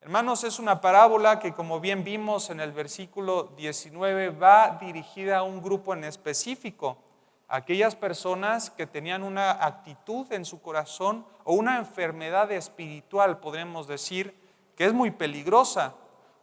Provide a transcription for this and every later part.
Hermanos, es una parábola que, como bien vimos en el versículo 19, va dirigida a un grupo en específico, aquellas personas que tenían una actitud en su corazón o una enfermedad espiritual, podremos decir, que es muy peligrosa.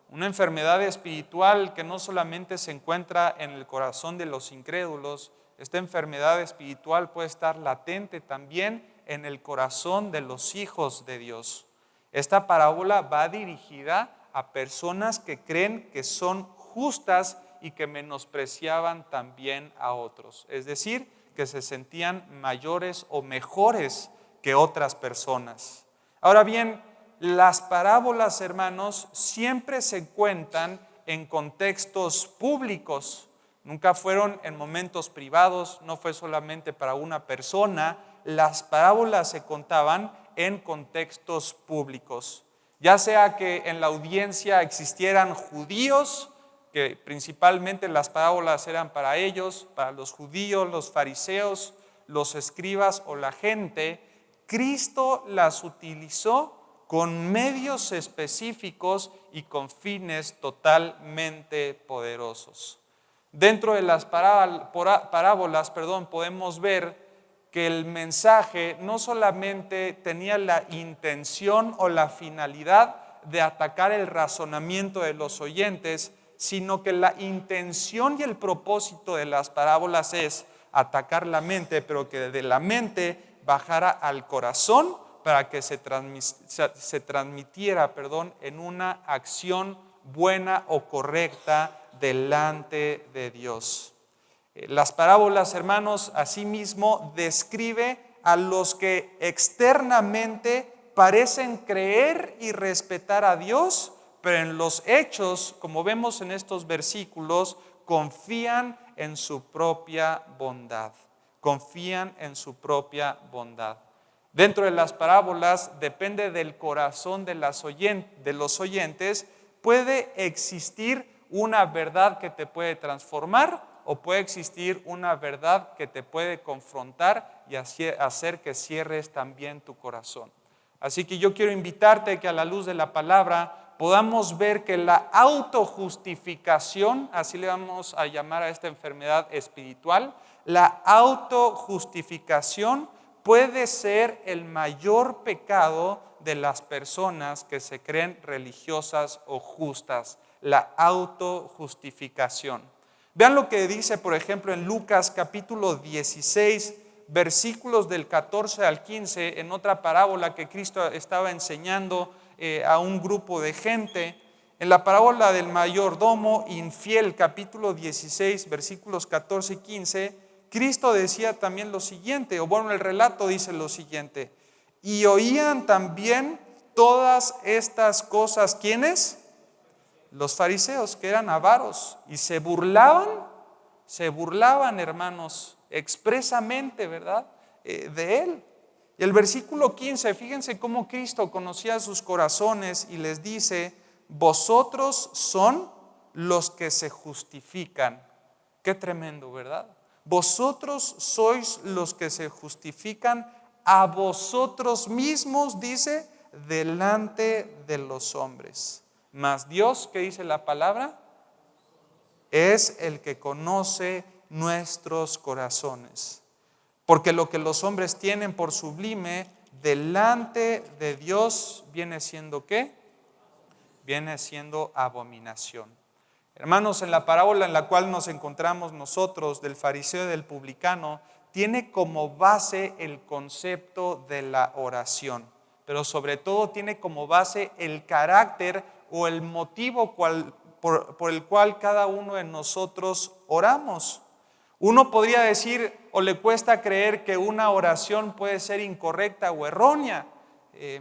Una enfermedad espiritual que no solamente se encuentra en el corazón de los incrédulos, esta enfermedad espiritual puede estar latente también en el corazón de los hijos de Dios. Esta parábola va dirigida a personas que creen que son justas y que menospreciaban también a otros. Es decir, que se sentían mayores o mejores que otras personas. Ahora bien, las parábolas, hermanos, siempre se cuentan en contextos públicos. Nunca fueron en momentos privados, no fue solamente para una persona. Las parábolas se contaban en contextos públicos, ya sea que en la audiencia existieran judíos, que principalmente las parábolas eran para ellos, para los judíos, los fariseos, los escribas o la gente. Cristo las utilizó con medios específicos y con fines totalmente poderosos. Dentro de las parábolas, podemos ver que el mensaje no solamente tenía la intención o la finalidad de atacar el razonamiento de los oyentes, sino que la intención y el propósito de las parábolas es atacar la mente, pero que de la mente bajara al corazón para que se transmitiera en una acción buena o correcta delante de Dios. Las parábolas, hermanos, asimismo describe a los que externamente parecen creer y respetar a Dios, pero en los hechos, como vemos en estos versículos, confían en su propia bondad. Confían en su propia bondad. Dentro de las parábolas, depende del corazón de los oyentes, puede existir una verdad que te puede transformar, o puede existir una verdad que te puede confrontar y hacer que cierres también tu corazón. Así que yo quiero invitarte que a la luz de la palabra podamos ver que la autojustificación, así le vamos a llamar a esta enfermedad espiritual, la autojustificación puede ser el mayor pecado de las personas que se creen religiosas o justas, la autojustificación. Vean lo que dice, por ejemplo, en Lucas capítulo 16, versículos del 14 al 15, en otra parábola que Cristo estaba enseñando a un grupo de gente. En la parábola del mayordomo infiel, capítulo 16, versículos 14 y 15, Cristo decía también lo siguiente, o bueno, el relato dice lo siguiente: y oían también todas estas cosas, ¿quiénes? Los fariseos, que eran avaros, y se burlaban, hermanos, expresamente, ¿verdad?, de él. Y el versículo 15, fíjense cómo Cristo conocía sus corazones y les dice: vosotros son los que se justifican. Qué tremendo, ¿verdad? Vosotros sois los que se justifican a vosotros mismos, dice, delante de los hombres. Mas Dios, ¿qué dice la palabra? Es el que conoce nuestros corazones. Porque lo que los hombres tienen por sublime delante de Dios viene siendo ¿qué? Viene siendo abominación. Hermanos, en la parábola en la cual nos encontramos nosotros del fariseo y del publicano, tiene como base el concepto de la oración, pero sobre todo tiene como base el carácter o el motivo por el cual cada uno de nosotros oramos. Uno podría decir, o le cuesta creer, que una oración puede ser incorrecta o errónea.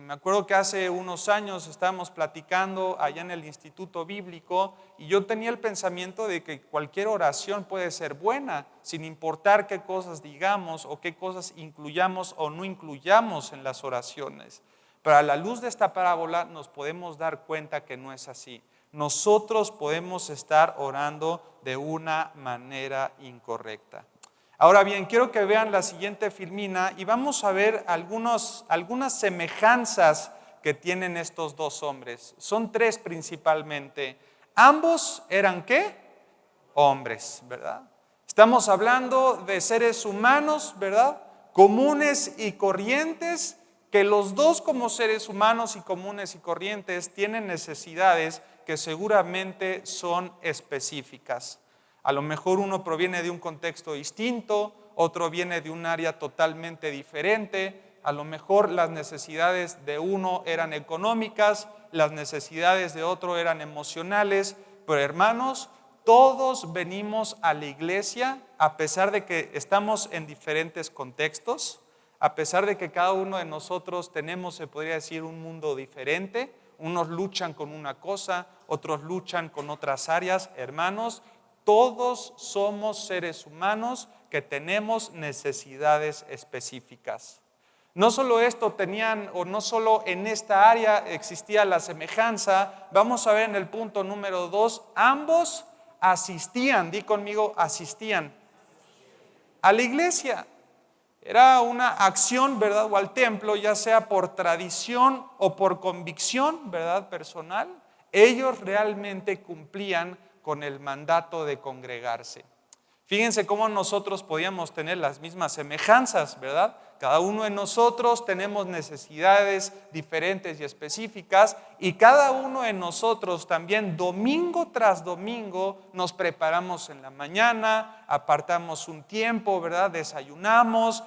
Me acuerdo que hace unos años estábamos platicando allá en el Instituto Bíblico y yo tenía el pensamiento de que cualquier oración puede ser buena, sin importar qué cosas digamos o qué cosas incluyamos o no incluyamos en las oraciones. Pero a la luz de esta parábola nos podemos dar cuenta que no es así. Nosotros podemos estar orando de una manera incorrecta. Ahora bien, quiero que vean la siguiente filmina y vamos a ver algunas semejanzas que tienen estos dos hombres. Son tres principalmente. Ambos eran ¿qué? Hombres, ¿verdad? Estamos hablando de seres humanos, ¿verdad? Comunes y corrientes, que los dos como seres humanos y comunes y corrientes tienen necesidades que seguramente son específicas. A lo mejor uno proviene de un contexto distinto, otro viene de un área totalmente diferente. A lo mejor las necesidades de uno eran económicas, las necesidades de otro eran emocionales, pero hermanos, todos venimos a la iglesia a pesar de que estamos en diferentes contextos, a pesar de que cada uno de nosotros tenemos, se podría decir, un mundo diferente. Unos luchan con una cosa, otros luchan con otras áreas. Hermanos, todos somos seres humanos que tenemos necesidades específicas. No solo esto tenían, o no solo en esta área existía la semejanza. Vamos a ver en el punto número 2, ambos asistían, di conmigo, asistían a la iglesia. Era una acción, ¿verdad? O al templo, ya sea por tradición o por convicción, ¿verdad? Personal. Ellos realmente cumplían con el mandato de congregarse. Fíjense cómo nosotros podíamos tener las mismas semejanzas, ¿verdad? Cada uno de nosotros tenemos necesidades diferentes y específicas, y cada uno de nosotros también domingo tras domingo nos preparamos en la mañana, apartamos un tiempo, ¿verdad? Desayunamos,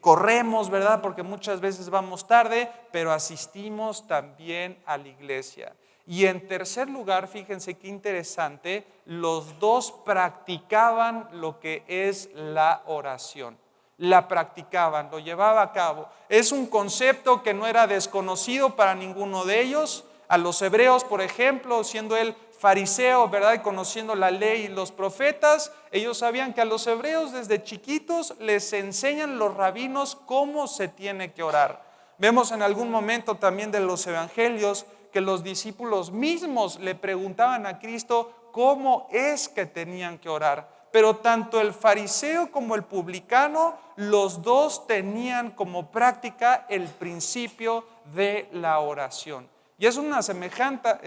corremos, ¿verdad? Porque muchas veces vamos tarde, pero asistimos también a la iglesia. Y en tercer lugar, fíjense qué interesante, los dos practicaban lo que es la oración. La practicaban, lo llevaba a cabo. Es un concepto que no era desconocido para ninguno de ellos. A los hebreos, por ejemplo, siendo él fariseo, ¿verdad? Y conociendo la ley y los profetas, ellos sabían que a los hebreos desde chiquitos les enseñan los rabinos cómo se tiene que orar. Vemos en algún momento también de los evangelios que los discípulos mismos le preguntaban a Cristo cómo es que tenían que orar. Pero tanto el fariseo como el publicano, los dos tenían como práctica el principio de la oración. Y es una semejanza,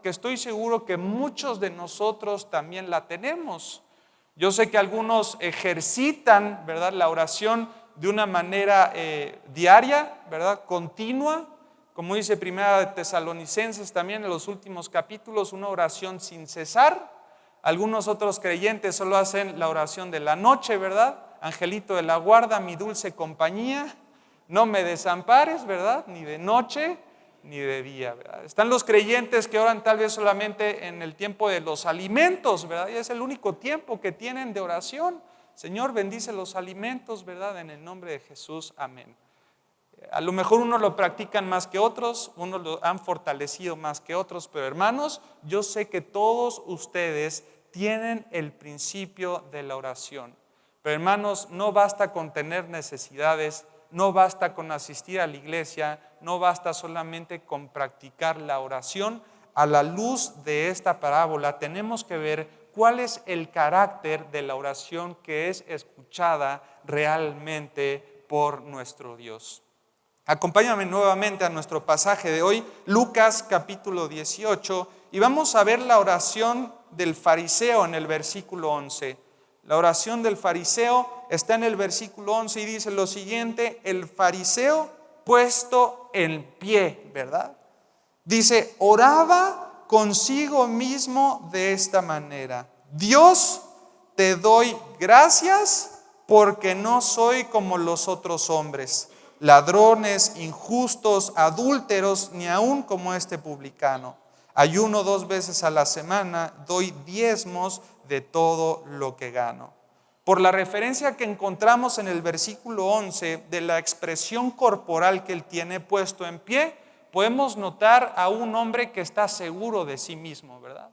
que estoy seguro que muchos de nosotros también la tenemos. Yo sé que algunos ejercitan, ¿verdad?, la oración de una manera diaria, ¿verdad?, continua. Como dice Primera de Tesalonicenses también en los últimos capítulos, una oración sin cesar. Algunos otros creyentes solo hacen la oración de la noche, ¿verdad? Angelito de la guarda, mi dulce compañía, no me desampares, ¿verdad? Ni de noche ni de día, ¿verdad? Están los creyentes que oran tal vez solamente en el tiempo de los alimentos, ¿verdad? Y es el único tiempo que tienen de oración. Señor, bendice los alimentos, ¿verdad? En el nombre de Jesús, amén. A lo mejor unos lo practican más que otros, unos lo han fortalecido más que otros, pero hermanos, yo sé que todos ustedes tienen el principio de la oración. Pero hermanos, no basta con tener necesidades, no basta con asistir a la iglesia, no basta solamente con practicar la oración. A la luz de esta parábola tenemos que ver cuál es el carácter de la oración que es escuchada realmente por nuestro Dios. Acompáñame nuevamente a nuestro pasaje de hoy, Lucas capítulo 18, y vamos a ver la oración del fariseo en el versículo 11. La oración del fariseo está en el versículo 11 y dice lo siguiente: el fariseo puesto en pie, ¿verdad? Dice, oraba consigo mismo de esta manera: Dios, te doy gracias porque no soy como los otros hombres, ladrones, injustos, adúlteros, ni aun como este publicano. Ayuno 2 veces a la semana, doy diezmos de todo lo que gano. Por la referencia que encontramos en el versículo 11 de la expresión corporal que él tiene puesto en pie, podemos notar a un hombre que está seguro de sí mismo, ¿verdad?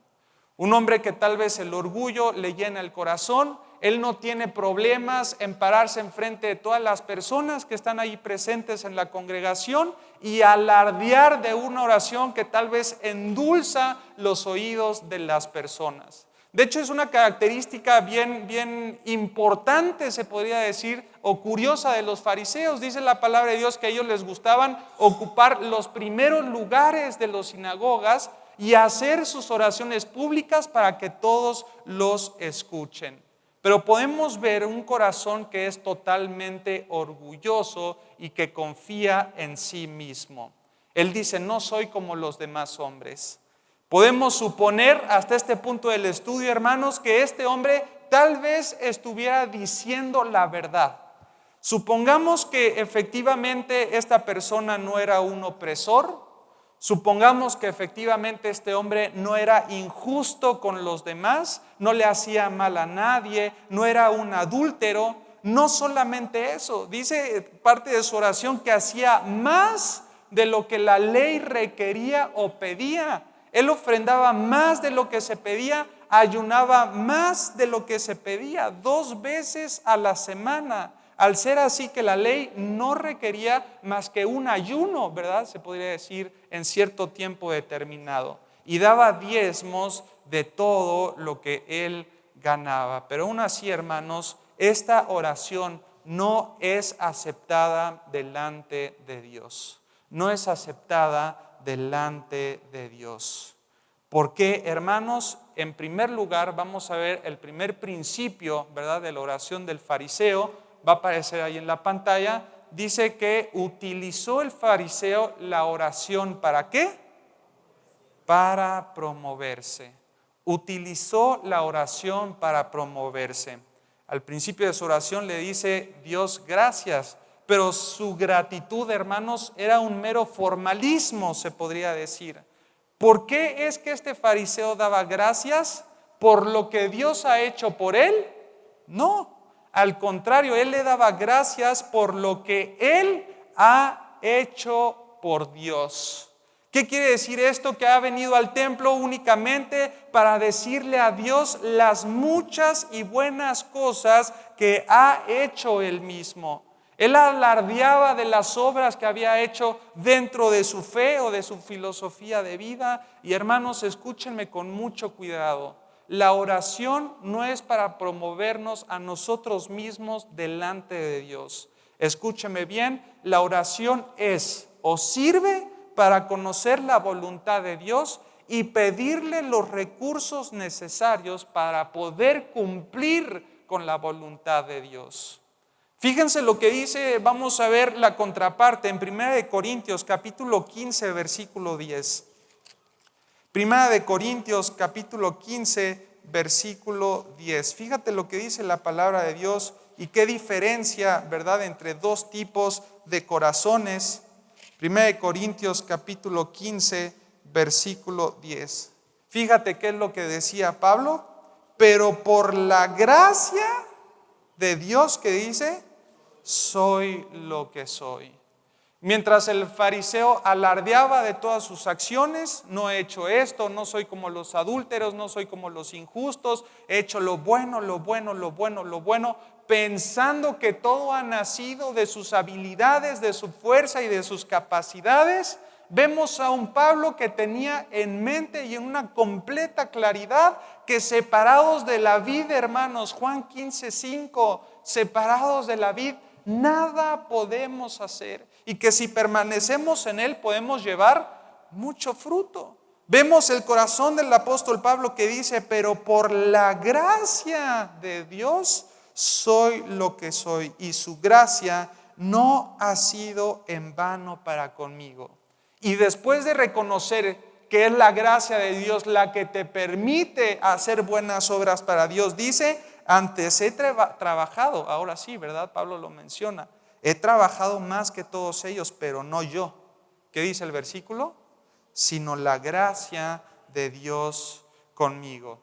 Un hombre que tal vez el orgullo le llena el corazón. Él no tiene problemas en pararse enfrente de todas las personas que están ahí presentes en la congregación y alardear de una oración que tal vez endulza los oídos de las personas. De hecho, es una característica bien importante, se podría decir, o curiosa de los fariseos. Dice la palabra de Dios que a ellos les gustaban ocupar los primeros lugares de las sinagogas y hacer sus oraciones públicas para que todos los escuchen. Pero podemos ver un corazón que es totalmente orgulloso y que confía en sí mismo. Él dice, no soy como los demás hombres. Podemos suponer hasta este punto del estudio, hermanos, que este hombre tal vez estuviera diciendo la verdad. Supongamos que efectivamente esta persona no era un opresor. Supongamos que efectivamente este hombre no era injusto con los demás, no le hacía mal a nadie, no era un adúltero. No solamente eso, dice parte de su oración que hacía más de lo que la ley requería o pedía. Él ofrendaba más de lo que se pedía, ayunaba más de lo que se pedía, 2 veces a la semana. Al ser así que la ley no requería más que un ayuno, ¿verdad? Se podría decir en cierto tiempo determinado. Y daba diezmos de todo lo que él ganaba. Pero aún así, hermanos, esta oración no es aceptada delante de Dios. No es aceptada delante de Dios. ¿Por qué, hermanos? En primer lugar, vamos a ver el primer principio, ¿verdad?, de la oración del fariseo. Va a aparecer ahí en la pantalla. Dice que utilizó el fariseo la oración, ¿para qué? Para promoverse. Utilizó la oración para promoverse. Al principio de su oración le dice, Dios, gracias. Pero su gratitud, hermanos, era un mero formalismo, se podría decir. ¿Por qué es que este fariseo daba gracias? ¿Por lo que Dios ha hecho por él? No. Al contrario, él le daba gracias por lo que él ha hecho por Dios. ¿Qué quiere decir esto? Que ha venido al templo únicamente para decirle a Dios las muchas y buenas cosas que ha hecho él mismo. Él alardeaba de las obras que había hecho dentro de su fe o de su filosofía de vida. Y hermanos, escúchenme con mucho cuidado. La oración no es para promovernos a nosotros mismos delante de Dios. Escúcheme bien, la oración es o sirve para conocer la voluntad de Dios y pedirle los recursos necesarios para poder cumplir con la voluntad de Dios. Fíjense lo que dice, vamos a ver la contraparte en 1 Corintios capítulo 15, versículo 10. 1 Corintios capítulo 15, versículo 10. Fíjate lo que dice la palabra de Dios y qué diferencia, ¿verdad?, entre 2 tipos de corazones. 1 Corintios capítulo 15, versículo 10. Fíjate qué es lo que decía Pablo. Pero por la gracia de Dios, que dice, soy lo que soy. Mientras el fariseo alardeaba de todas sus acciones, no he hecho esto, no soy como los adúlteros, no soy como los injustos, he hecho lo bueno, lo bueno, lo bueno, lo bueno, pensando que todo ha nacido de sus habilidades, de su fuerza y de sus capacidades. Vemos a un Pablo que tenía en mente y en una completa claridad que separados de la vid, hermanos, Juan 15:5, separados de la vid, nada podemos hacer, y que si permanecemos en él podemos llevar mucho fruto. Vemos el corazón del apóstol Pablo que dice, pero por la gracia de Dios soy lo que soy, y su gracia no ha sido en vano para conmigo. Y después de reconocer que es la gracia de Dios la que te permite hacer buenas obras para Dios, dice, antes he trabajado, ahora sí, ¿verdad? Pablo lo menciona, he trabajado más que todos ellos, pero no yo. ¿Qué dice el versículo? Sino la gracia de Dios conmigo.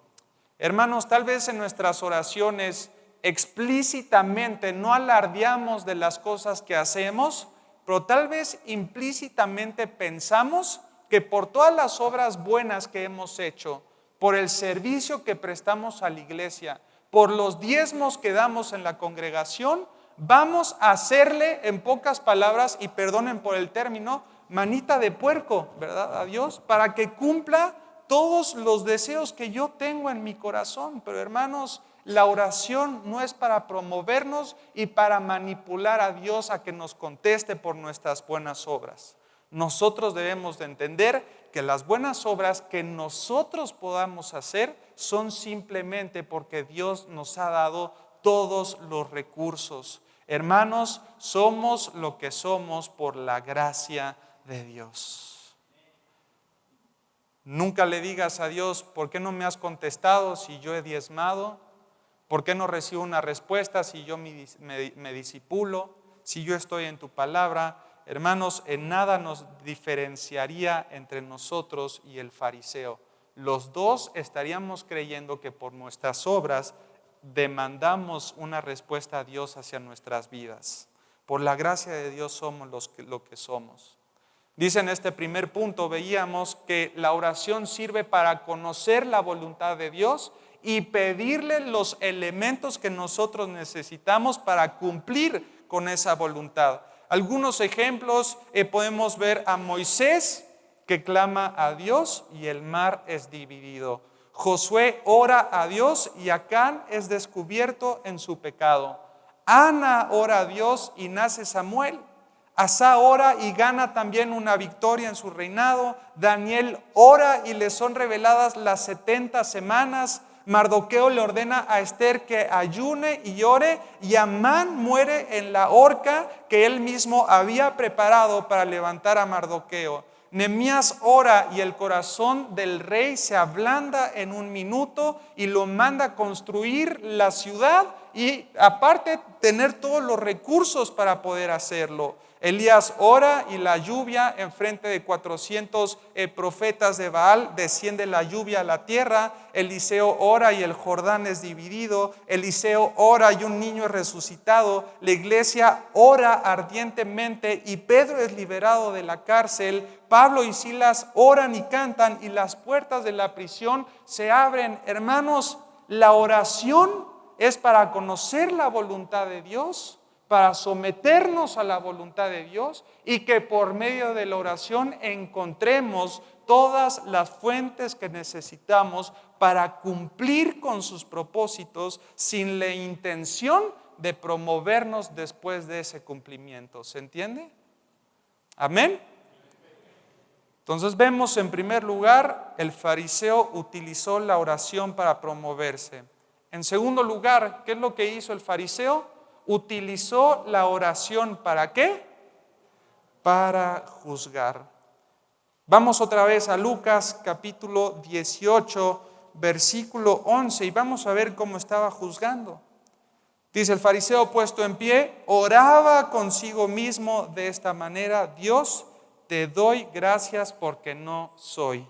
Hermanos, tal vez en nuestras oraciones explícitamente no alardeamos de las cosas que hacemos, pero tal vez implícitamente pensamos que por todas las obras buenas que hemos hecho, por el servicio que prestamos a la iglesia, por los diezmos que damos en la congregación, vamos a hacerle, en pocas palabras, y perdonen por el término, manita de puerco, ¿verdad?, a Dios, para que cumpla todos los deseos que yo tengo en mi corazón. Pero hermanos, la oración no es para promovernos y para manipular a Dios a que nos conteste por nuestras buenas obras. Nosotros debemos de entender que las buenas obras que nosotros podamos hacer son simplemente porque Dios nos ha dado todos los recursos. Hermanos, somos lo que somos por la gracia de Dios. Nunca le digas a Dios, ¿por qué no me has contestado si yo he diezmado? ¿Por qué no recibo una respuesta si yo me disipulo? Si yo estoy en tu palabra. Hermanos, en nada nos diferenciaría entre nosotros y el fariseo. Los dos estaríamos creyendo que por nuestras obras demandamos una respuesta a Dios hacia nuestras vidas. Por la gracia de Dios somos lo que somos. Dice en este primer punto, veíamos que la oración sirve para conocer la voluntad de Dios y pedirle los elementos que nosotros necesitamos para cumplir con esa voluntad. Algunos ejemplos, podemos ver a Moisés que clama a Dios y el mar es dividido. Josué ora a Dios y Acán es descubierto en su pecado. Ana ora a Dios y nace Samuel. Asa ora y gana también una victoria en su reinado. Daniel ora y le son reveladas las 70 semanas. Mardoqueo le ordena a Esther que ayune y ore, y Amán muere en la horca que él mismo había preparado para levantar a Mardoqueo. Nehemías ora y el corazón del rey se ablanda en un minuto y lo manda a construir la ciudad y aparte tener todos los recursos para poder hacerlo. Elías ora y la lluvia en frente de 400 profetas de Baal, desciende la lluvia a la tierra. Eliseo ora y el Jordán es dividido. Eliseo ora y un niño es resucitado. La iglesia ora ardientemente y Pedro es liberado de la cárcel. Pablo y Silas oran y cantan y las puertas de la prisión se abren. Hermanos, la oración es para conocer la voluntad de Dios, para someternos a la voluntad de Dios y que por medio de la oración encontremos todas las fuentes que necesitamos para cumplir con sus propósitos sin la intención de promovernos después de ese cumplimiento. ¿Se entiende? Amén. Entonces vemos en primer lugar, el fariseo utilizó la oración para promoverse. En segundo lugar, ¿qué es lo que hizo el fariseo? Utilizó la oración ¿para qué? Para juzgar. Vamos otra vez a Lucas capítulo 18, versículo 11 y vamos a ver cómo estaba juzgando. Dice: el fariseo puesto en pie, oraba consigo mismo de esta manera: Dios, te doy gracias porque no soy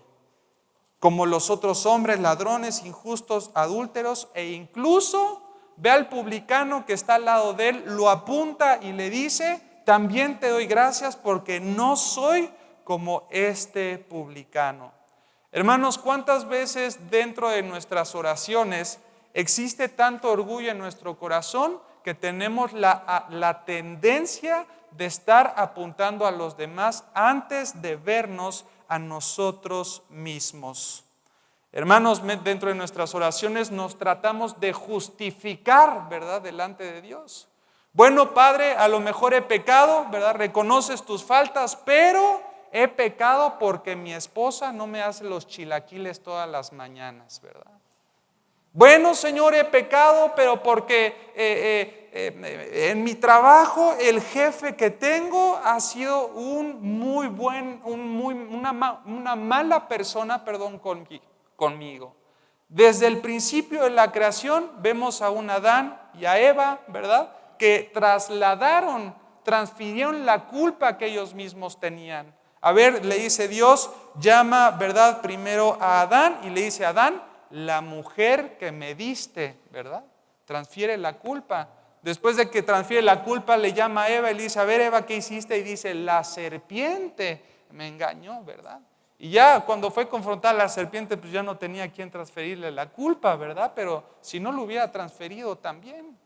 como los otros hombres, ladrones, injustos, adúlteros e incluso... Ve al publicano que está al lado de él, lo apunta y le dice: también te doy gracias porque no soy como este publicano. Hermanos, ¿cuántas veces dentro de nuestras oraciones existe tanto orgullo en nuestro corazón que tenemos la tendencia de estar apuntando a los demás antes de vernos a nosotros mismos? Hermanos, dentro de nuestras oraciones nos tratamos de justificar, ¿verdad?, delante de Dios. Bueno, Padre, a lo mejor he pecado, ¿verdad? Reconoces tus faltas, pero he pecado porque mi esposa no me hace los chilaquiles todas las mañanas, ¿verdad? Bueno, Señor, he pecado, pero porque en mi trabajo el jefe que tengo ha sido una mala persona, conmigo. Desde el principio de la creación vemos a un Adán y a Eva, ¿verdad?, que transfirieron la culpa que ellos mismos tenían. A ver, le dice Dios, llama, ¿verdad?, primero a Adán y le dice a Adán: la mujer que me diste, ¿verdad? Transfiere la culpa. Después de que transfiere la culpa, le llama a Eva y le dice: a ver, Eva, ¿qué hiciste? Y dice: la serpiente me engañó, ¿verdad? Y ya cuando fue confrontada a la serpiente, pues ya no tenía a quien transferirle la culpa, ¿verdad? Pero si no lo hubiera transferido también.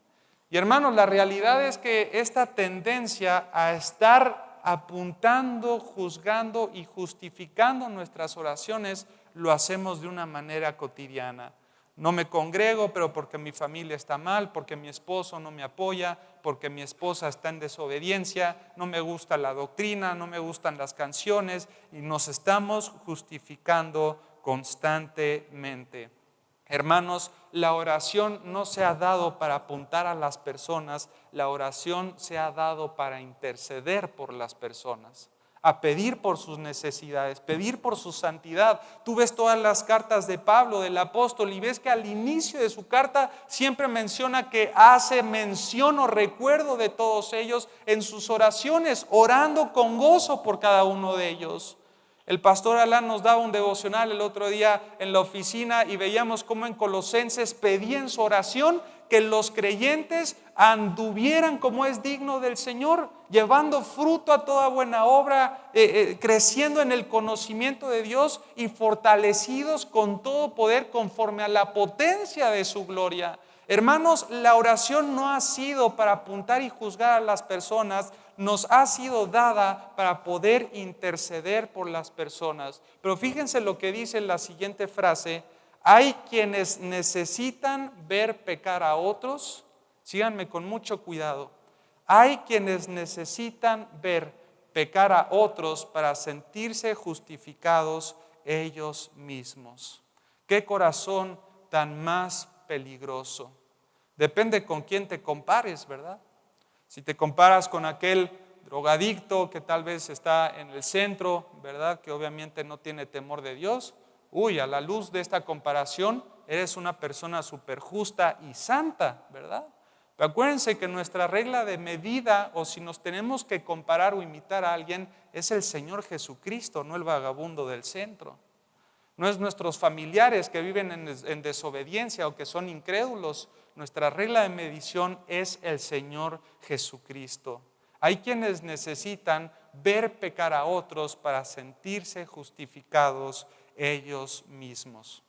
Y hermanos, la realidad es que esta tendencia a estar apuntando, juzgando y justificando nuestras oraciones lo hacemos de una manera cotidiana. No me congrego, pero porque mi familia está mal, porque mi esposo no me apoya, porque mi esposa está en desobediencia, no me gusta la doctrina, no me gustan las canciones, y nos estamos justificando constantemente. Hermanos, la oración no se ha dado para apuntar a las personas, la oración se ha dado para interceder por las personas, a pedir por sus necesidades, pedir por su santidad. Tú ves todas las cartas de Pablo, del apóstol, y ves que al inicio de su carta siempre menciona que hace mención o recuerdo de todos ellos en sus oraciones, orando con gozo por cada uno de ellos. El pastor Alan nos daba un devocional el otro día en la oficina y veíamos cómo en Colosenses pedía en su oración que los creyentes anduvieran como es digno del Señor, llevando fruto a toda buena obra, creciendo en el conocimiento de Dios y fortalecidos con todo poder conforme a la potencia de su gloria. Hermanos, la oración no ha sido para apuntar y juzgar a las personas, nos ha sido dada para poder interceder por las personas. Pero fíjense lo que dice la siguiente frase: hay quienes necesitan ver pecar a otros. Síganme con mucho cuidado. Hay quienes necesitan ver pecar a otros para sentirse justificados ellos mismos. ¿Qué corazón tan más peligroso? Depende con quién te compares, ¿verdad? Si te comparas con aquel drogadicto que tal vez está en el centro, ¿verdad? Que obviamente no tiene temor de Dios. A la luz de esta comparación, eres una persona súper justa y santa, ¿verdad? Pero acuérdense que nuestra regla de medida, o si nos tenemos que comparar o imitar a alguien, es el Señor Jesucristo, no el vagabundo del centro. No es nuestros familiares que viven en desobediencia o que son incrédulos. Nuestra regla de medición es el Señor Jesucristo. Hay quienes necesitan ver pecar a otros para sentirse justificados ellos mismos.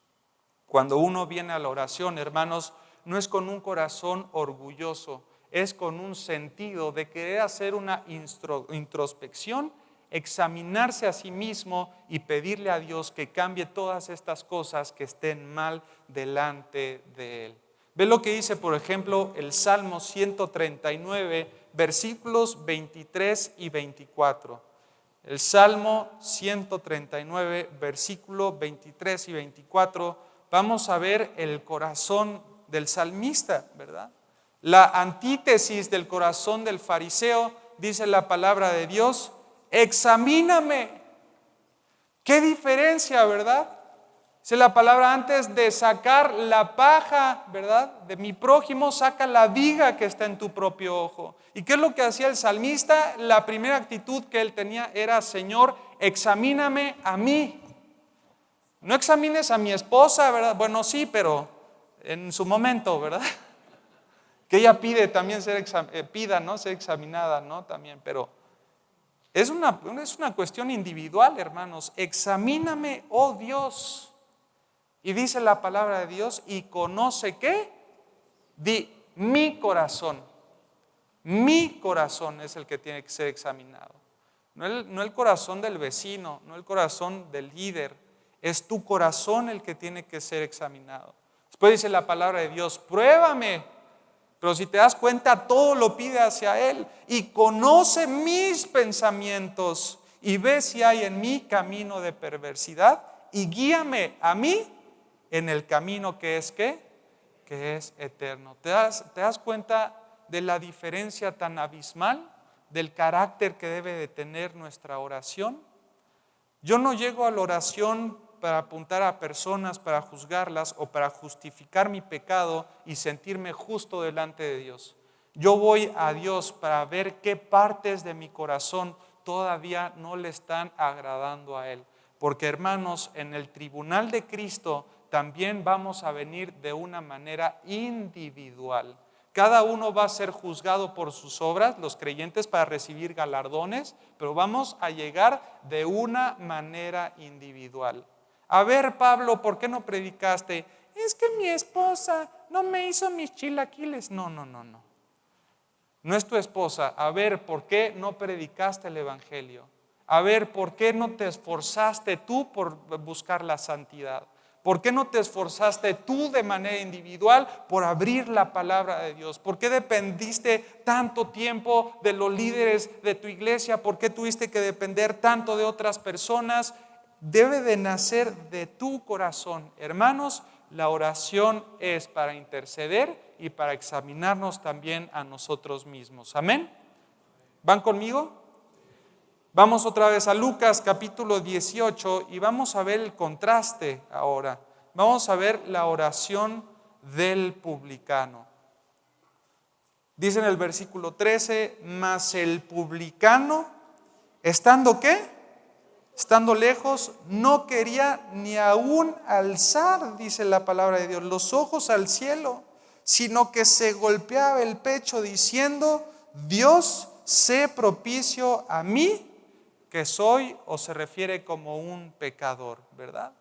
Cuando uno viene a la oración, hermanos, no es con un corazón orgulloso, es con un sentido de querer hacer una introspección, examinarse a sí mismo y pedirle a Dios que cambie todas estas cosas que estén mal delante de Él. Ve lo que dice, por ejemplo, el Salmo 139, versículos 23 y 24. El Salmo 139, versículos 23 y 24, vamos a ver el corazón del salmista, ¿verdad? La antítesis del corazón del fariseo, dice la palabra de Dios: examíname. ¿Qué diferencia, verdad? Dice la palabra: antes de sacar la paja, ¿verdad?, de mi prójimo, saca la viga que está en tu propio ojo. ¿Y qué es lo que hacía el salmista? La primera actitud que él tenía era: Señor, examíname a mí. No examines a mi esposa, ¿verdad? Bueno, sí, pero en su momento, ¿verdad? Que ella pide también ser examinada, ¿no? También, pero es una cuestión individual, hermanos. Examíname, oh Dios. Y dice la palabra de Dios: y conoce ¿qué? Mi corazón. Mi corazón es el que tiene que ser examinado. No el corazón del vecino, no el corazón del líder. Es tu corazón el que tiene que ser examinado. Después dice la palabra de Dios: pruébame. Pero si te das cuenta, todo lo pide hacia Él. Y conoce mis pensamientos y ve si hay en mí camino de perversidad y guíame a mí en el camino que es ¿qué? Que es eterno. ¿Te das cuenta de la diferencia tan abismal del carácter que debe de tener nuestra oración? Yo no llego a la oración para apuntar a personas, para juzgarlas o para justificar mi pecado y sentirme justo delante de Dios. Yo voy a Dios para ver qué partes de mi corazón todavía no le están agradando a Él. Porque, hermanos, en el tribunal de Cristo también vamos a venir de una manera individual. Cada uno va a ser juzgado por sus obras, los creyentes para recibir galardones, pero vamos a llegar de una manera individual. A ver, Pablo, ¿por qué no predicaste? Es que mi esposa no me hizo mis chilaquiles. No. No es tu esposa. A ver, ¿por qué no predicaste el evangelio? A ver, ¿por qué no te esforzaste tú por buscar la santidad? ¿Por qué no te esforzaste tú de manera individual por abrir la palabra de Dios? ¿Por qué dependiste tanto tiempo de los líderes de tu iglesia? ¿Por qué tuviste que depender tanto de otras personas? Debe de nacer de tu corazón. Hermanos, la oración es para interceder y para examinarnos también a nosotros mismos. ¿Amén? ¿Van conmigo? Vamos otra vez a Lucas capítulo 18 y vamos a ver el contraste ahora. Vamos a ver la oración del publicano. Dice en el versículo 13, mas el publicano, ¿estando qué? Estando lejos, no quería ni aún alzar, dice la palabra de Dios, los ojos al cielo, sino que se golpeaba el pecho diciendo, Dios, sé propicio a mí, que soy, o se refiere como un pecador, ¿verdad?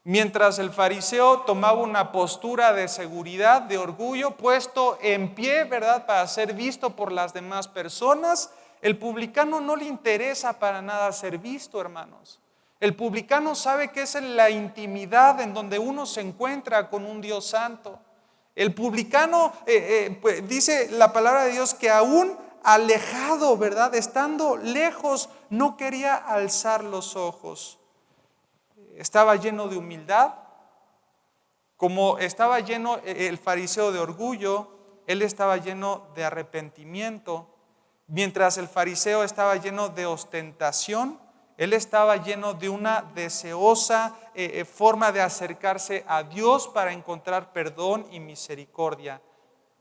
Mientras el fariseo tomaba una postura de seguridad, de orgullo, puesto en pie, ¿verdad?, para ser visto por las demás personas, el publicano no le interesa para nada ser visto, hermanos. El publicano sabe que es en la intimidad en donde uno se encuentra con un Dios santo. El publicano, pues, dice la palabra de Dios que aún alejado, ¿verdad?, estando lejos, no quería alzar los ojos. Estaba lleno de humildad. Como estaba lleno el fariseo de orgullo, él estaba lleno de arrepentimiento. Mientras el fariseo estaba lleno de ostentación, él estaba lleno de una deseosa forma de acercarse a Dios para encontrar perdón y misericordia.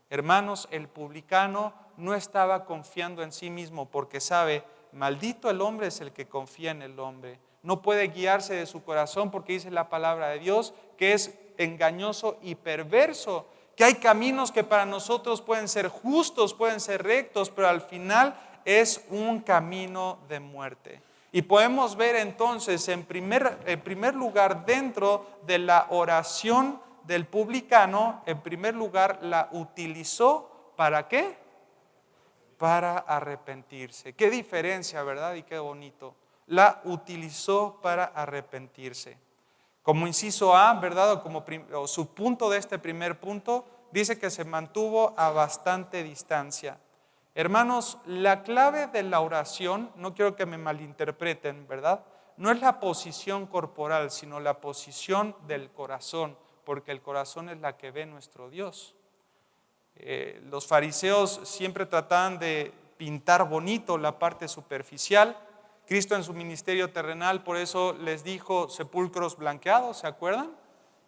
Hermanos, el publicano no estaba confiando en sí mismo porque sabe, maldito el hombre es el que confía en el hombre. No puede guiarse de su corazón porque dice la palabra de Dios que es engañoso y perverso, que hay caminos que para nosotros pueden ser justos, pueden ser rectos, pero al final es un camino de muerte. Y podemos ver entonces en primer lugar dentro de la oración del publicano, en primer lugar la utilizó ¿para qué? Para arrepentirse. Qué diferencia, ¿verdad? Y qué bonito. La utilizó para arrepentirse. Como inciso A, ¿verdad? O su punto de este primer punto, dice que se mantuvo a bastante distancia. Hermanos, la clave de la oración, no quiero que me malinterpreten, ¿verdad? No es la posición corporal, sino la posición del corazón, porque el corazón es la que ve nuestro Dios. Los fariseos siempre trataban de pintar bonito la parte superficial. Cristo en su ministerio terrenal por eso les dijo sepulcros blanqueados, ¿se acuerdan?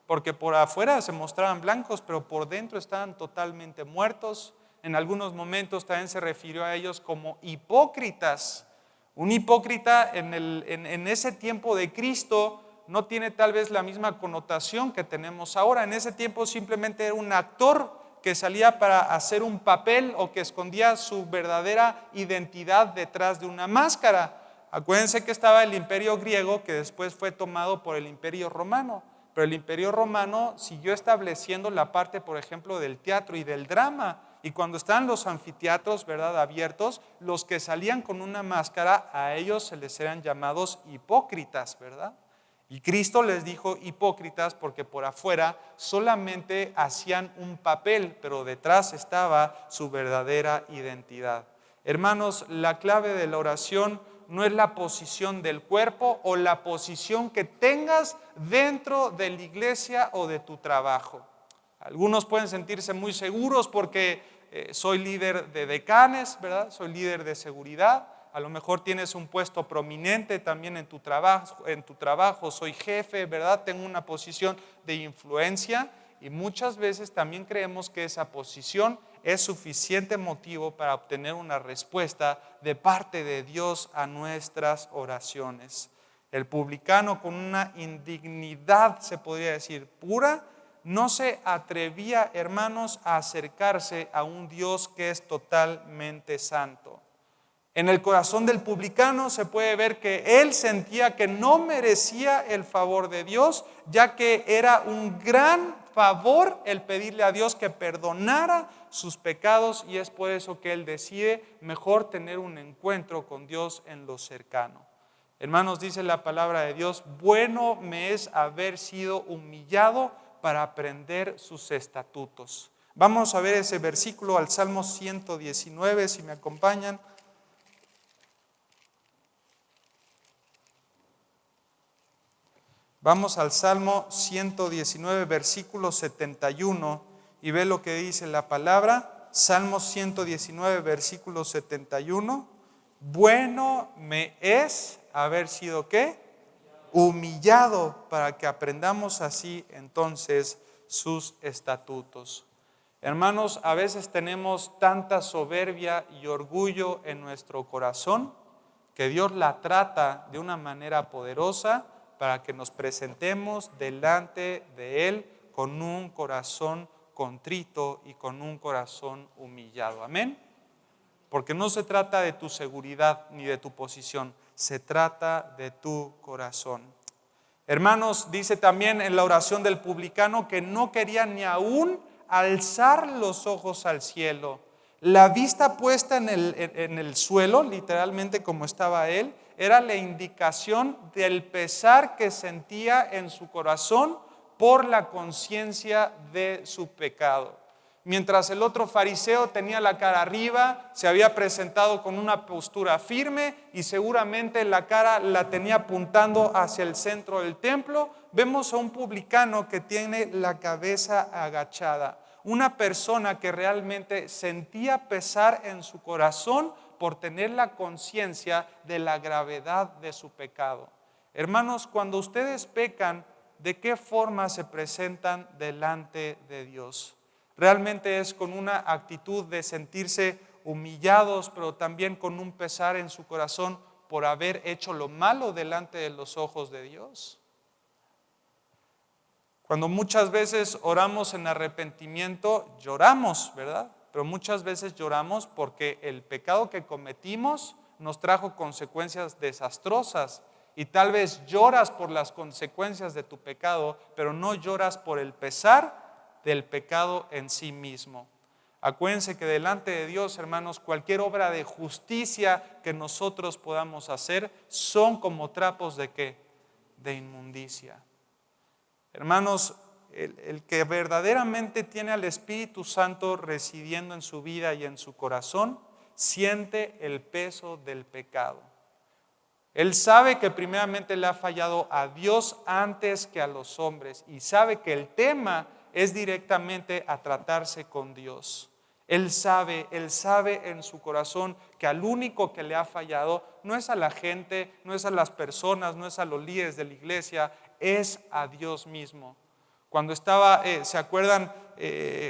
Porque por afuera se mostraban blancos, pero por dentro estaban totalmente muertos. En algunos momentos también se refirió a ellos como hipócritas. Un hipócrita en ese tiempo de Cristo no tiene tal vez la misma connotación que tenemos ahora. En ese tiempo simplemente era un actor que salía para hacer un papel o que escondía su verdadera identidad detrás de una máscara. Acuérdense que estaba el imperio griego que después fue tomado por el imperio romano, pero el imperio romano siguió estableciendo la parte, por ejemplo, del teatro y del drama. Y cuando estaban los anfiteatros, ¿verdad?, abiertos, los que salían con una máscara, a ellos se les eran llamados hipócritas, ¿verdad? Y Cristo les dijo hipócritas porque por afuera solamente hacían un papel, pero detrás estaba su verdadera identidad. Hermanos, la clave de la oración no es la posición del cuerpo o la posición que tengas dentro de la iglesia o de tu trabajo. Algunos pueden sentirse muy seguros porque soy líder de decanes, ¿verdad? Soy líder de seguridad. A lo mejor tienes un puesto prominente también en tu trabajo, soy jefe, ¿verdad? Tengo una posición de influencia y muchas veces también creemos que esa posición es suficiente motivo para obtener una respuesta de parte de Dios a nuestras oraciones. El publicano, con una indignidad, se podría decir, pura, no se atrevía, hermanos, a acercarse a un Dios que es totalmente santo. En el corazón del publicano se puede ver que él sentía que no merecía el favor de Dios, ya que era un gran favor el pedirle a Dios que perdonara sus pecados, y es por eso que él decide mejor tener un encuentro con Dios en lo cercano. Hermanos, dice la palabra de Dios, bueno me es haber sido humillado para aprender sus estatutos. Vamos a ver ese versículo al Salmo 119, si me acompañan. Vamos al Salmo 119, versículo 71, y ve lo que dice la palabra. Salmo 119, versículo 71. Bueno me es haber sido, ¿qué? Humillado, para que aprendamos así entonces sus estatutos. Hermanos, a veces tenemos tanta soberbia y orgullo en nuestro corazón que Dios la trata de una manera poderosa para que nos presentemos delante de Él con un corazón contrito y con un corazón humillado. Amén. Porque no se trata de tu seguridad ni de tu posición, se trata de tu corazón. Hermanos, dice también en la oración del publicano que no quería ni aún alzar los ojos al cielo. La vista puesta en el suelo, literalmente como estaba él, era la indicación del pesar que sentía en su corazón por la conciencia de su pecado. Mientras el otro fariseo tenía la cara arriba, se había presentado con una postura firme y seguramente la cara la tenía apuntando hacia el centro del templo, vemos a un publicano que tiene la cabeza agachada. Una persona que realmente sentía pesar en su corazón por tener la conciencia de la gravedad de su pecado. Hermanos, cuando ustedes pecan, ¿de qué forma se presentan delante de Dios? Realmente es con una actitud de sentirse humillados, pero también con un pesar en su corazón por haber hecho lo malo delante de los ojos de Dios. Cuando muchas veces oramos en arrepentimiento, lloramos, ¿verdad? Pero muchas veces lloramos porque el pecado que cometimos nos trajo consecuencias desastrosas. Y tal vez lloras por las consecuencias de tu pecado, pero no lloras por el pesar del pecado en sí mismo. Acuérdense que delante de Dios, hermanos, cualquier obra de justicia que nosotros podamos hacer son como trapos ¿de qué? De inmundicia. Hermanos, el que verdaderamente tiene al Espíritu Santo residiendo en su vida y en su corazón, siente el peso del pecado. Él sabe que primeramente le ha fallado a Dios antes que a los hombres y sabe que el tema es directamente a tratarse con Dios. Él sabe en su corazón que al único que le ha fallado no es a la gente, no es a las personas, no es a los líderes de la iglesia, es a Dios mismo. Cuando estaba, ¿se acuerdan?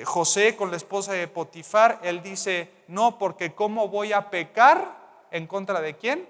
José con la esposa de Potifar, él dice, no, porque ¿cómo voy a pecar en contra de quién?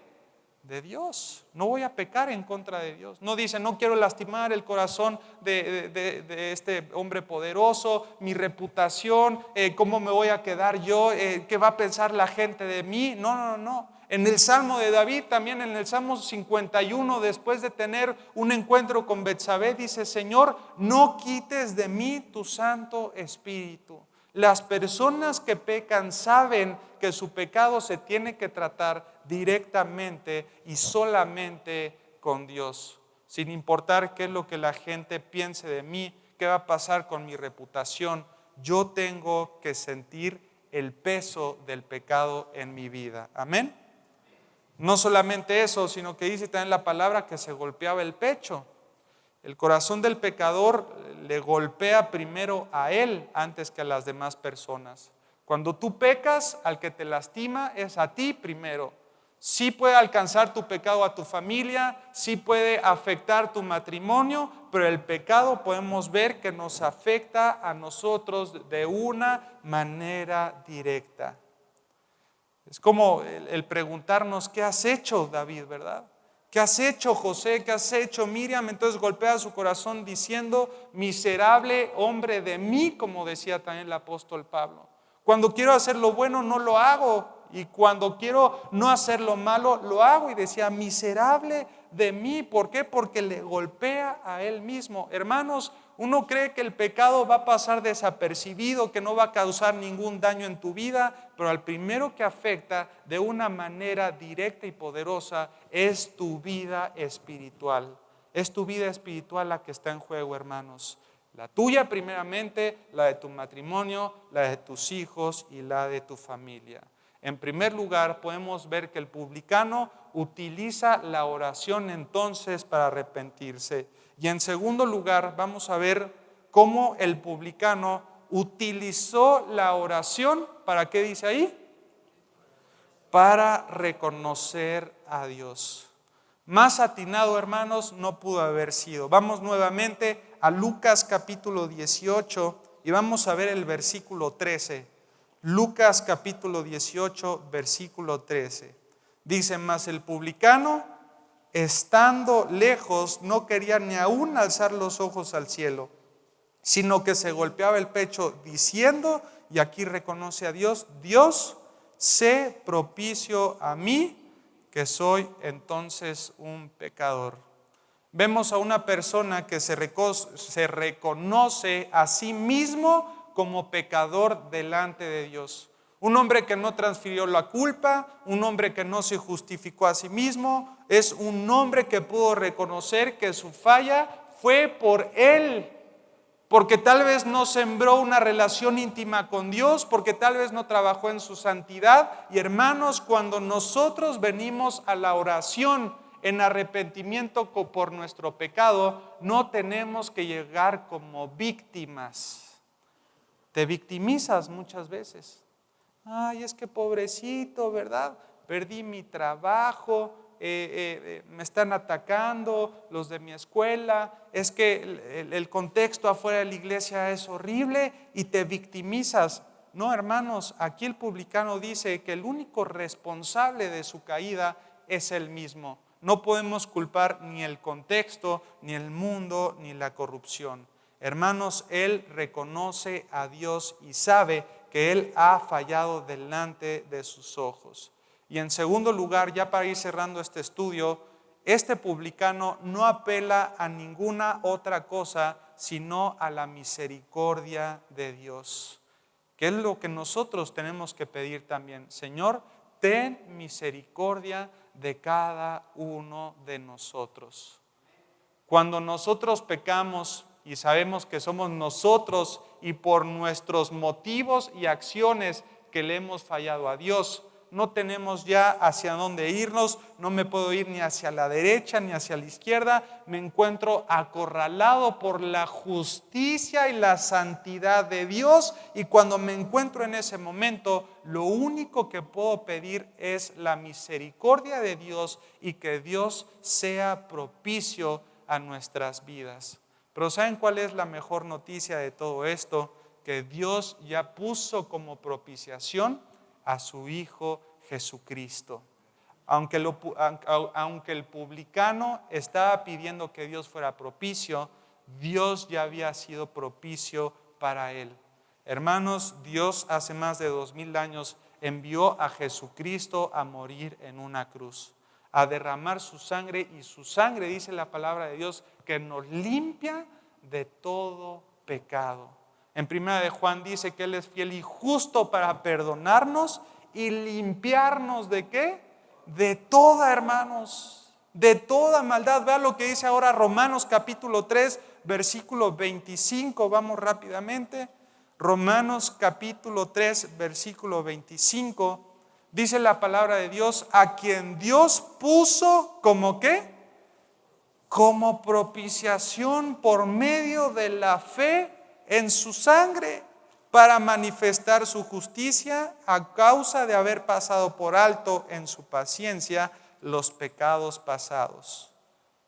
De Dios. No voy a pecar en contra de Dios. No dice, no quiero lastimar el corazón de este hombre poderoso, mi reputación, cómo me voy a quedar yo, qué va a pensar la gente de mí. No. En el Salmo de David, también en el Salmo 51, después de tener un encuentro con Betsabé, dice, Señor, no quites de mí tu Santo Espíritu. Las personas que pecan saben que su pecado se tiene que tratar directamente y solamente con Dios, sin importar qué es lo que la gente piense de mí, qué va a pasar con mi reputación. Yo tengo que sentir el peso del pecado en mi vida. Amén. No solamente eso, sino que dice también la palabra que se golpeaba el pecho. El corazón del pecador le golpea primero a él antes que a las demás personas. Cuando tú pecas, al que te lastima es a ti primero. Sí puede alcanzar tu pecado a tu familia, sí puede afectar tu matrimonio, pero el pecado podemos ver que nos afecta a nosotros de una manera directa. Es como el preguntarnos, ¿qué has hecho, David, verdad? ¿Qué has hecho, José? ¿Qué has hecho, Miriam? Entonces golpea su corazón diciendo, miserable hombre de mí, como decía también el apóstol Pablo. Cuando quiero hacer lo bueno no lo hago, y cuando quiero no hacer lo malo lo hago. Y decía, miserable de mí. ¿Por qué? Porque le golpea a él mismo. Hermanos, Uno cree que el pecado va a pasar desapercibido, que no va a causar ningún daño en tu vida, pero al primero que afecta de una manera directa y poderosa es tu vida espiritual. Es tu vida espiritual la que está en juego, hermanos. La tuya primeramente, la de tu matrimonio, la de tus hijos y la de tu familia. En primer lugar, podemos ver que el publicano utiliza la oración entonces para arrepentirse. Y en segundo lugar, vamos a ver cómo el publicano utilizó la oración, ¿para qué dice ahí? Para reconocer a Dios. Más atinado, hermanos, no pudo haber sido. Vamos nuevamente a Lucas capítulo 18 y vamos a ver el versículo 13. Lucas capítulo 18, versículo 13. Dice, mas el publicano, estando lejos, no quería ni aún alzar los ojos al cielo, sino que se golpeaba el pecho diciendo, y aquí reconoce a Dios, Dios, sé propicio a mí, que soy entonces un pecador. Vemos a una persona que se reconoce a sí mismo como pecador delante de Dios. Un hombre que no transfirió la culpa, un hombre que no se justificó a sí mismo, es un hombre que pudo reconocer que su falla fue por él, porque tal vez no sembró una relación íntima con Dios, porque tal vez no trabajó en su santidad. Y hermanos, cuando nosotros venimos a la oración en arrepentimiento por nuestro pecado, no tenemos que llegar como víctimas. Te victimizas muchas veces. Ay, es que pobrecito, ¿verdad? Perdí mi trabajo, me están atacando los de mi escuela, es que el contexto afuera de la iglesia es horrible y te victimizas. No, hermanos, aquí el publicano dice que el único responsable de su caída es él mismo. No podemos culpar ni el contexto, ni el mundo, ni la corrupción. Hermanos, él reconoce a Dios y sabe que él ha fallado delante de sus ojos. Y en segundo lugar, ya para ir cerrando este estudio, este publicano no apela a ninguna otra cosa sino a la misericordia de Dios, que es lo que nosotros tenemos que pedir también. Señor, ten misericordia de cada uno de nosotros. Cuando nosotros pecamos y sabemos que somos nosotros y por nuestros motivos y acciones que le hemos fallado a Dios, no tenemos ya hacia dónde irnos, no me puedo ir ni hacia la derecha ni hacia la izquierda, me encuentro acorralado por la justicia y la santidad de Dios, y cuando me encuentro en ese momento, lo único que puedo pedir es la misericordia de Dios y que Dios sea propicio a nuestras vidas. Pero ¿saben cuál es la mejor noticia de todo esto? Que Dios ya puso como propiciación a su Hijo Jesucristo. Aunque el publicano estaba pidiendo que Dios fuera propicio, Dios ya había sido propicio para él. Hermanos, Dios hace más de 2000 años envió a Jesucristo a morir en una cruz, a derramar su sangre, y su sangre, dice la palabra de Dios, que nos limpia de todo pecado. En primera de Juan dice que Él es fiel y justo para perdonarnos y limpiarnos ¿de qué? De toda, hermanos, de toda maldad. Vean lo que dice ahora Romanos capítulo 3, versículo 25. Vamos rápidamente. Romanos capítulo 3, versículo 25. Dice la palabra de Dios, a quien Dios puso como ¿qué? Como propiciación por medio de la fe en su sangre, para manifestar su justicia a causa de haber pasado por alto en su paciencia los pecados pasados.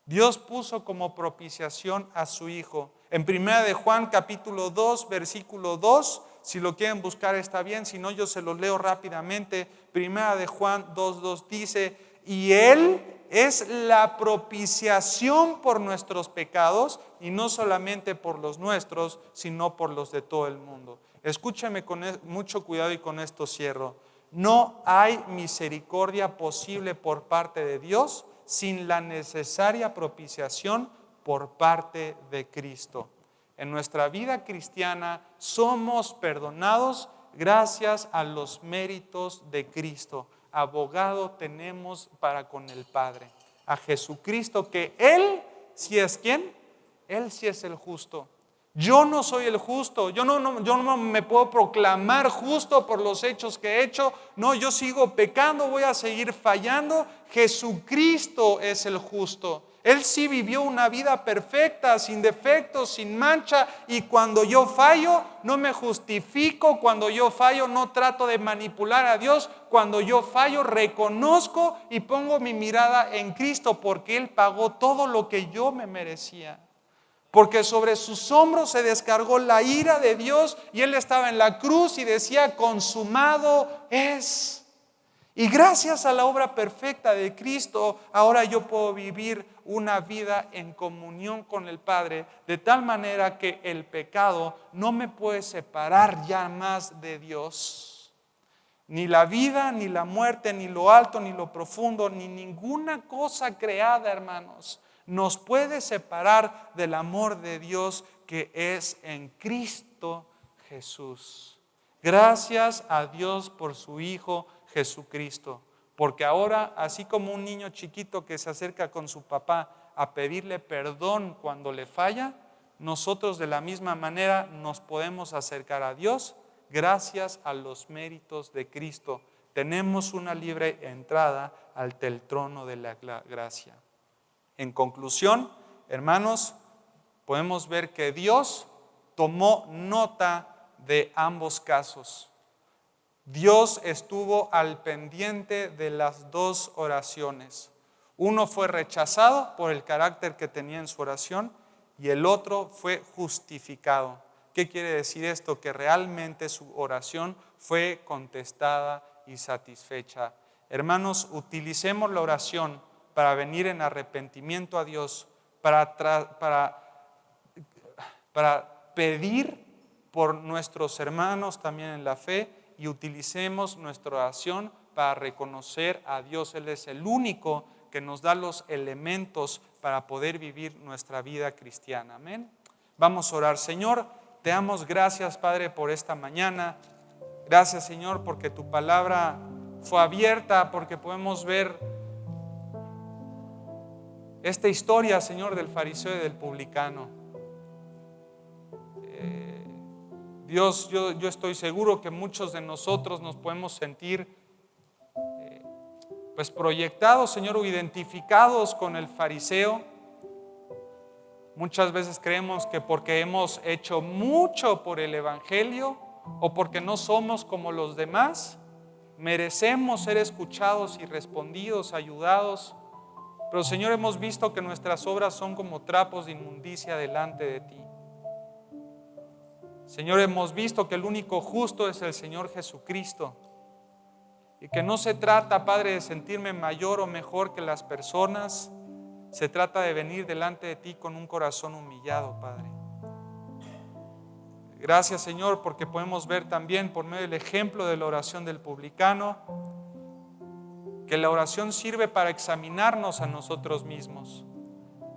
Dios puso como propiciación a su Hijo. En primera de Juan capítulo 2, versículo 2, si lo quieren buscar está bien, si no yo se los leo rápidamente. Primera de Juan 2:2 dice, y Él es la propiciación por nuestros pecados, y no solamente por los nuestros, sino por los de todo el mundo. Escúchame con mucho cuidado y con esto cierro. No hay misericordia posible por parte de Dios sin la necesaria propiciación por parte de Cristo. En nuestra vida cristiana somos perdonados gracias a los méritos de Cristo. Abogado tenemos para con el Padre, a Jesucristo, que Él sí es ¿quién? Él sí es el justo. Yo no soy el justo, yo no me puedo proclamar justo por los hechos que he hecho. No, yo sigo pecando, voy a seguir fallando. Jesucristo es el justo. Él sí vivió una vida perfecta, sin defectos, sin mancha. Y cuando yo fallo, no me justifico. Cuando yo fallo, no trato de manipular a Dios. Cuando yo fallo, reconozco y pongo mi mirada en Cristo, porque Él pagó todo lo que yo me merecía. Porque sobre sus hombros se descargó la ira de Dios y Él estaba en la cruz y decía: consumado es. Y gracias a la obra perfecta de Cristo, ahora yo puedo vivir una vida en comunión con el Padre, de tal manera que el pecado no me puede separar ya más de Dios. Ni la vida, ni la muerte, ni lo alto, ni lo profundo, ni ninguna cosa creada, hermanos, nos puede separar del amor de Dios que es en Cristo Jesús. Gracias a Dios por su Hijo Jesucristo, porque ahora, así como un niño chiquito que se acerca con su papá a pedirle perdón cuando le falla, nosotros de la misma manera nos podemos acercar a Dios gracias a los méritos de Cristo. Tenemos una libre entrada ante el trono de la gracia. En conclusión, hermanos, podemos ver que Dios tomó nota de ambos casos. Dios estuvo al pendiente de las dos oraciones. Uno fue rechazado por el carácter que tenía en su oración y el otro fue justificado. ¿Qué quiere decir esto? Que realmente su oración fue contestada y satisfecha. Hermanos, utilicemos la oración para venir en arrepentimiento a Dios, para pedir por nuestros hermanos también en la fe, y utilicemos nuestra oración para reconocer a Dios. Él es el único que nos da los elementos para poder vivir nuestra vida cristiana. Amén. Vamos a orar. Señor, te damos gracias, Padre, por esta mañana. Gracias, Señor, porque tu palabra fue abierta, porque podemos ver esta historia, Señor, del fariseo y del publicano. Dios, yo estoy seguro que muchos de nosotros nos podemos sentir pues proyectados, Señor, o identificados con el fariseo. Muchas veces creemos que porque hemos hecho mucho por el evangelio o porque no somos como los demás, merecemos ser escuchados y respondidos, ayudados. Pero, Señor, hemos visto que nuestras obras son como trapos de inmundicia delante de ti. Señor, hemos visto que el único justo es el Señor Jesucristo. Y que no se trata, Padre, de sentirme mayor o mejor que las personas. Se trata de venir delante de ti con un corazón humillado, Padre. Gracias, Señor, porque podemos ver también por medio del ejemplo de la oración del publicano que la oración sirve para examinarnos a nosotros mismos,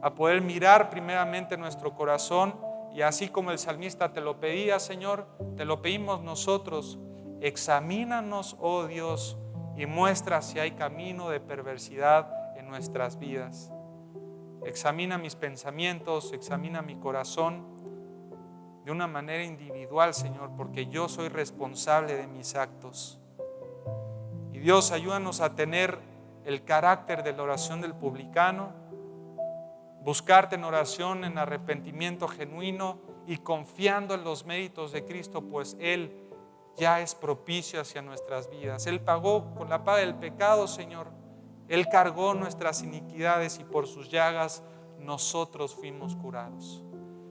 a poder mirar primeramente nuestro corazón, y así como el salmista te lo pedía, Señor, te lo pedimos nosotros. Examínanos, oh Dios, y muestra si hay camino de perversidad en nuestras vidas. Examina mis pensamientos, examina mi corazón de una manera individual, Señor, porque yo soy responsable de mis actos. Y Dios, ayúdanos a tener el carácter de la oración del publicano, buscarte en oración, en arrepentimiento genuino y confiando en los méritos de Cristo, pues Él ya es propicio hacia nuestras vidas. Él pagó con la paga del pecado, Señor. Él cargó nuestras iniquidades y por sus llagas nosotros fuimos curados.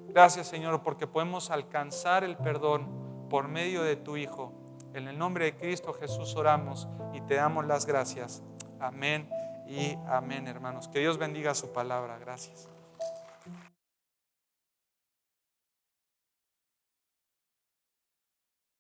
Gracias, Señor, porque podemos alcanzar el perdón por medio de tu Hijo. En el nombre de Cristo Jesús oramos y te damos las gracias. Amén y amén, hermanos. Que Dios bendiga su palabra. Gracias.